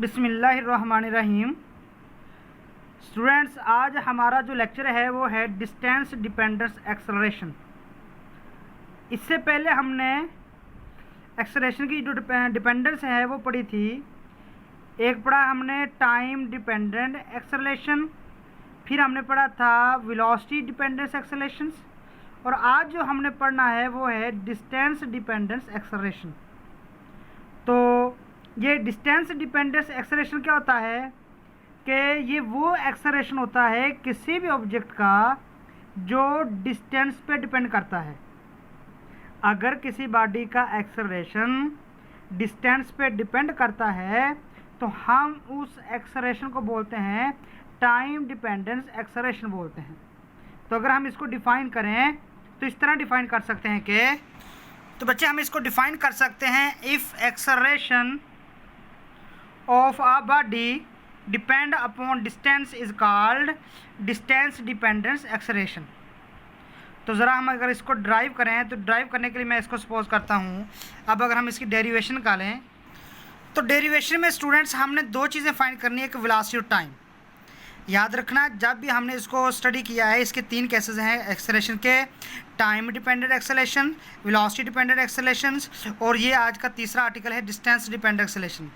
बिस्मिल्लाहिर्रहमानिर्रहीम। स्टूडेंट्स, आज हमारा जो लेक्चर है वो है डिस्टेंस डिपेंडेंस एक्सेलरेशन। इससे पहले हमने एक्सेलरेशन की जो डिपेंडेंस है वो पढ़ी थी। एक पढ़ा हमने टाइम डिपेंडेंट एक्सेलरेशन, फिर हमने पढ़ा था वेलोसिटी डिपेंडेंस एक्सेलरेशन, और आज जो हमने पढ़ना है वो है डिस्टेंस डिपेंडेंस एक्सेलरेशन। तो ये डिस्टेंस डिपेंडेंस एक्सेलरेशन क्या होता है कि ये वो एक्सेलरेशन होता है किसी भी ऑब्जेक्ट का जो डिस्टेंस पे डिपेंड करता है। अगर किसी बॉडी का एक्सेलरेशन डिस्टेंस पे डिपेंड करता है तो हम उस एक्सेलरेशन को बोलते हैं टाइम डिपेंडेंस एक्सेलरेशन बोलते हैं। तो अगर हम इसको डिफाइन करें तो इस तरह डिफाइन कर सकते हैं कि तो बच्चे हम इसको डिफाइन कर सकते हैं, if acceleration of a body depend upon distance is called distance dependence acceleration. तो ज़रा हम अगर इसको ड्राइव करें तो ड्राइव करने के लिए मैं इसको सपोज करता हूँ। अब अगर हम इसकी डेरिवेशन निकालें तो डेरिवेशन में स्टूडेंट्स हमने दो चीज़ें फाइंड करनी है, एक वेलोसिटी और टाइम। याद रखना, जब भी हमने इसको स्टडी किया है इसके तीन केसेस हैं एक्सेलरेशन के, time dependent acceleration, velocity dependent acceleration, और ये आज का तीसरा आर्टिकल है डिस्टेंस डिपेंडेंट एक्सेलरेशन।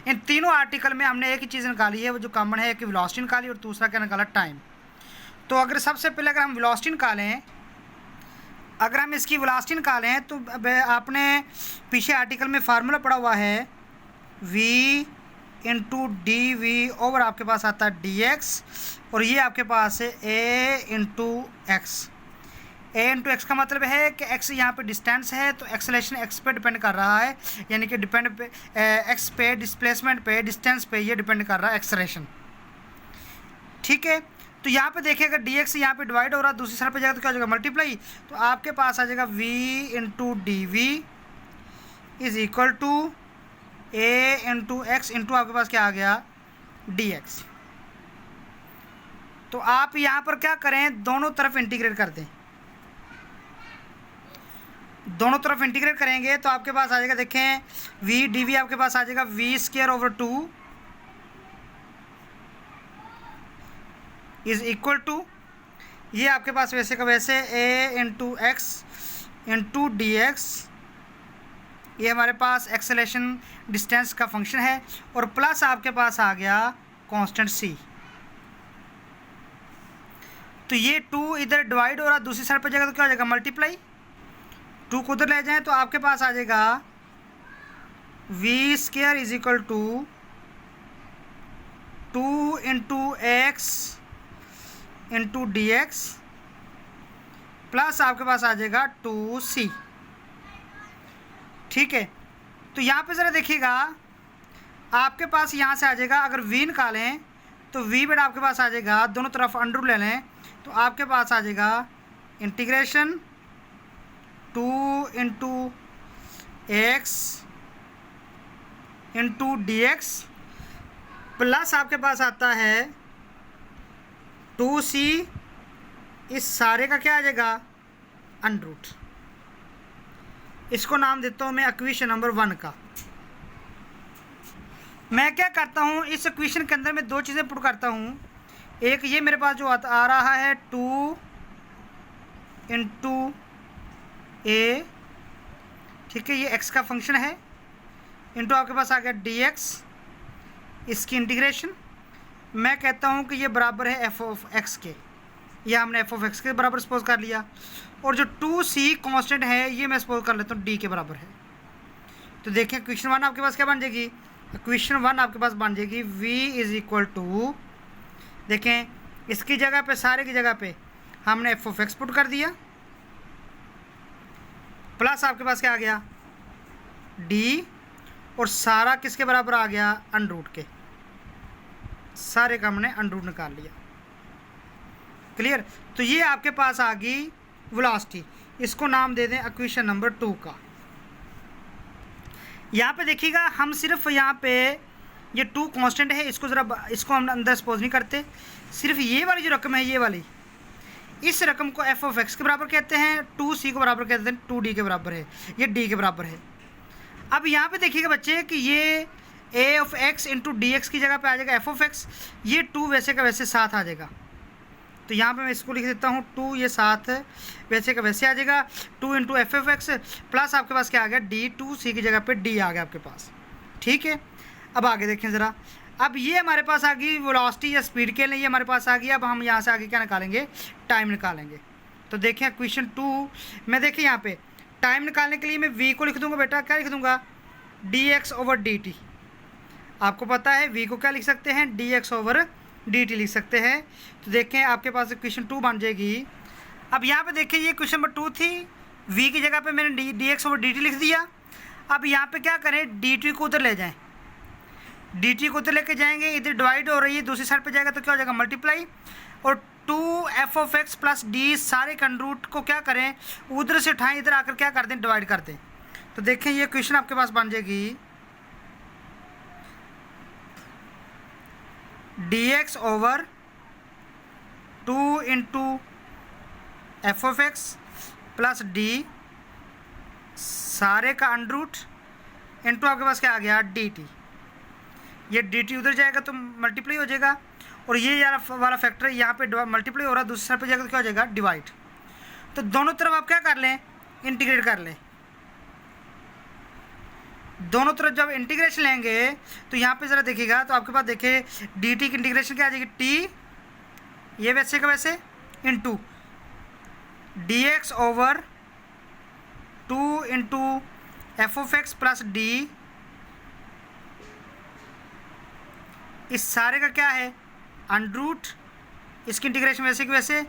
इन तीनों आर्टिकल में हमने एक ही चीज़ निकाली है, वो जो कॉमन है, कि वेलोसिटी निकाली और दूसरा क्या निकाला, टाइम। तो अगर सबसे पहले अगर हम वेलोसिटी निकालें, अगर हम इसकी वेलोसिटी निकालें तो आपने पीछे आर्टिकल में फार्मूला पढ़ा हुआ है v into d v over आपके पास आता है डी एक्स, और ये आपके पास है a into x. a into x का मतलब है कि x यहाँ पे डिस्टेंस है तो एक्सेलरेशन x पे डिपेंड कर रहा है, यानी कि डिपेंड पे x पे, डिस्प्लेसमेंट पे, डिस्टेंस पे ये डिपेंड कर रहा है एक्सेलरेशन। ठीक है, तो यहाँ पे देखिए अगर डी एक्स यहाँ पे डिवाइड हो रहा है दूसरी साइड पे जाएगा तो क्या हो जाएगा, मल्टीप्लाई। तो आपके पास आ जाएगा v into d v is equal to a into x into आपके पास क्या आ गया, डी एक्स। तो आप यहाँ पर क्या करें, दोनों तरफ इंटीग्रेट कर दें। दोनों तरफ इंटीग्रेट करेंगे तो आपके पास आ जाएगा, देखें v डी वी आपके पास आ जाएगा v square over 2 is equal to, ये आपके पास वैसे का वैसे a into x into d x, ये हमारे पास एक्सेलरेशन डिस्टेंस का फंक्शन है, और प्लस आपके पास आ गया कांस्टेंट c। तो ये 2 इधर डिवाइड हो रहा, दूसरी साइड पर जाएगा तो क्या हो जाएगा, मल्टीप्लाई। 2 को उधर ले जाएं तो आपके पास आ जाएगा v square is equal to 2 into x into d x plus आपके पास आ जाएगा 2c। ठीक है, तो यहाँ पे ज़रा देखिएगा, आपके पास यहाँ से आ जाएगा, अगर v निकालें तो v बेटा आपके पास आ जाएगा, दोनों तरफ अंडर ले लें तो आपके पास आ जाएगा integration 2 into x into d x plus आपके पास आता है 2c, इस सारे का क्या आ जाएगा, अंडर रूट। इसको नाम देता हूँ मैं इक्वेशन नंबर 1 का। मैं क्या करता हूँ, इस इक्वेशन के अंदर मैं दो चीज़ें पुट करता हूँ। एक ये मेरे पास जो आ रहा है 2 इंटू a, ठीक है, ये x का फंक्शन है, इंटू आपके पास आ गया dx, इसकी इंटीग्रेशन। मैं कहता हूँ कि ये बराबर है f ऑफ x के, यह हमने f ऑफ x के बराबर सपोज कर लिया, और जो 2c कांस्टेंट है ये मैं सपोज कर लेता हूँ d के बराबर है। तो देखें इक्वेशन 1 आपके पास क्या बन जाएगी, इक्वेशन 1 आपके पास बन जाएगी v इज इक्वल टू, देखें इसकी जगह पे, सारे की जगह पे हमने f ऑफ x पुट कर दिया, प्लस आपके पास क्या आ गया d, और सारा किसके बराबर आ गया, अंडर रूट के, सारे का हमने अंडर रूट निकाल लिया। क्लियर, तो ये आपके पास आ गई वेलोसिटी। इसको नाम दे दें इक्वेशन नंबर 2 का। यहाँ पे देखिएगा, हम सिर्फ यहाँ पे ये 2 कांस्टेंट है, इसको ज़रा, इसको हम अंदर सपोज नहीं करते, सिर्फ ये वाली जो रकम है, ये वाली, इस रकम को f ऑफ x के बराबर कहते हैं, 2c को बराबर कहते हैं 2d के बराबर है, ये d के बराबर है। अब यहाँ पे देखिएगा बच्चे कि ये a of x into d x की जगह पे आ जाएगा एफ ऑफ एक्स, ये 2 वैसे का वैसे साथ आ जाएगा। तो यहाँ पे मैं इसको लिख देता हूँ 2, ये साथ वैसे का वैसे आ जाएगा, 2 into F of x plus आपके पास क्या आ गया डी, 2c की जगह पे डी आ गया आपके पास। ठीक है, अब आगे देखें ज़रा। अब ये हमारे पास आ गई वेलोसिटी या स्पीड के लिए, ये हमारे पास आ गई। अब हम यहाँ से आगे क्या निकालेंगे, टाइम निकालेंगे। तो देखें क्वेश्चन 2 में देखें यहाँ पे टाइम निकालने के लिए मैं v को लिख दूंगा बेटा, क्या लिख दूंगा, dx ओवर dt। आपको पता है v को क्या लिख सकते हैं, dx ओवर dt लिख सकते हैं। तो देखें आपके पास क्वेश्चन 2 बन जाएगी। अब यहाँ पे देखें ये क्वेश्चन नंबर 2 थी, v की जगह पे मैंने dx ओवर dt लिख दिया। अब यहाँ पे क्या करें, dt को उधर ले जाएं, dt को उधर लेके जाएंगे, इधर डिवाइड हो रही है, दूसरी साइड पे जाएगा तो क्या हो जाएगा मल्टीप्लाई, और 2f of x plus D सारे कंडरूट को क्या करें, उधर से उठाएं, इधर आकर क्या कर दें, डिवाइड कर दें। तो देखें ये क्वेश्चन आपके पास बन जाएगी dx over 2 into F of x plus D सारे का अंडरूट इंटू आपके पास क्या आ गया dt। ये dt उधर जाएगा तो मल्टीप्लाई हो जाएगा, और ये वाला फैक्टर यहाँ पे मल्टीप्लाई हो रहा है, दूसरी साइड पे जाएगा तो क्या हो जाएगा डिवाइड। तो दोनों तरफ आप क्या कर लें, इंटीग्रेट कर लें। दोनों तरफ जब इंटीग्रेशन लेंगे तो यहाँ पे ज़रा देखिएगा तो आपके पास देखिए dt की इंटीग्रेशन क्या आ जाएगी, t ये वैसे का वैसे into dx over 2 into F of x plus D, इस सारे का क्या है अंडरूट, इसकी इंटीग्रेशन वैसे की वैसे,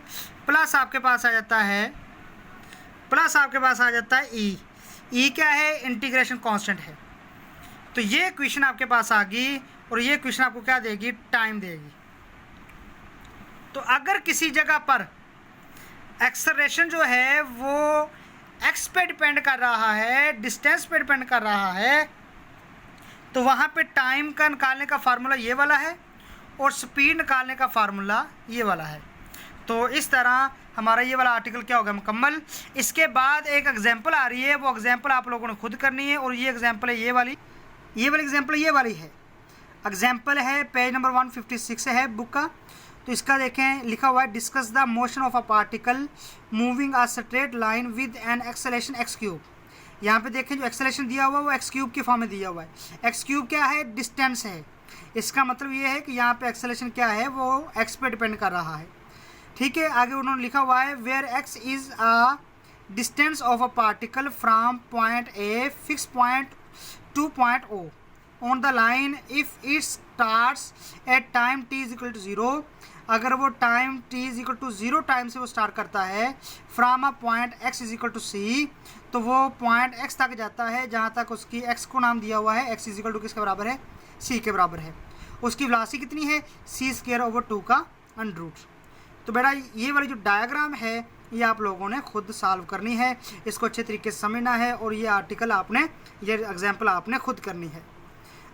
प्लस आपके पास आ जाता है, प्लस आपके पास आ जाता है ई क्या है, इंटीग्रेशन कांस्टेंट है। तो ये क्वेश्चन आपके पास आ गई, और ये क्वेश्चन आपको क्या देगी, टाइम देगी। तो अगर किसी जगह पर एक्सेलरेशन जो है वो एक्स पे डिपेंड कर रहा है, डिस्टेंस पे डिपेंड कर रहा है, तो वहाँ पे टाइम का निकालने का फार्मूला ये वाला है, और स्पीड निकालने का फार्मूला ये वाला है। तो इस तरह हमारा ये वाला आर्टिकल क्या होगा, मुकम्मल। इसके बाद एक एग्जांपल आ रही है, वो एग्जांपल आप लोगों ने खुद करनी है, और ये एग्जांपल है ये वाली एग्जांपल ये वाली है। एग्जांपल है पेज नंबर 156 है बुक का। तो इसका देखें लिखा हुआ है, discuss the motion of a particle moving a straight line with an acceleration x cube. यहाँ पे देखें जो एक्सेलरेशन दिया हुआ है वो एक्स क्यूब के फॉर्म में दिया हुआ है। एक्स क्यूब क्या है, डिस्टेंस है। इसका मतलब ये है कि यहाँ पे एक्सेलरेशन क्या है, वो एक्स पे डिपेंड कर रहा है। ठीक है, आगे उन्होंने लिखा हुआ है where x is a distance of a particle from point A fix point to point O on the line if it starts at time t is equal to 0। अगर वो time t is equal to 0 time से वो start करता है from a point x is equal to c, तो वो point x तक जाता है जहाँ तक उसकी x को नाम दिया हुआ है, x इज इक्वल टू किसके बराबर है, c के बराबर है। उसकी वेलोसिटी कितनी है, c स्क्वायर ओवर 2 का अंडरूट। तो बेटा ये वाली जो डायग्राम है ये आप लोगों ने खुद सॉल्व करनी है, इसको अच्छे तरीके से समझना है, और ये आर्टिकल आपने, ये एग्जाम्पल आपने खुद करनी है।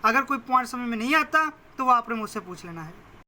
अगर कोई पॉइंट समझ में नहीं आता तो वो आपने मुझसे पूछ लेना है।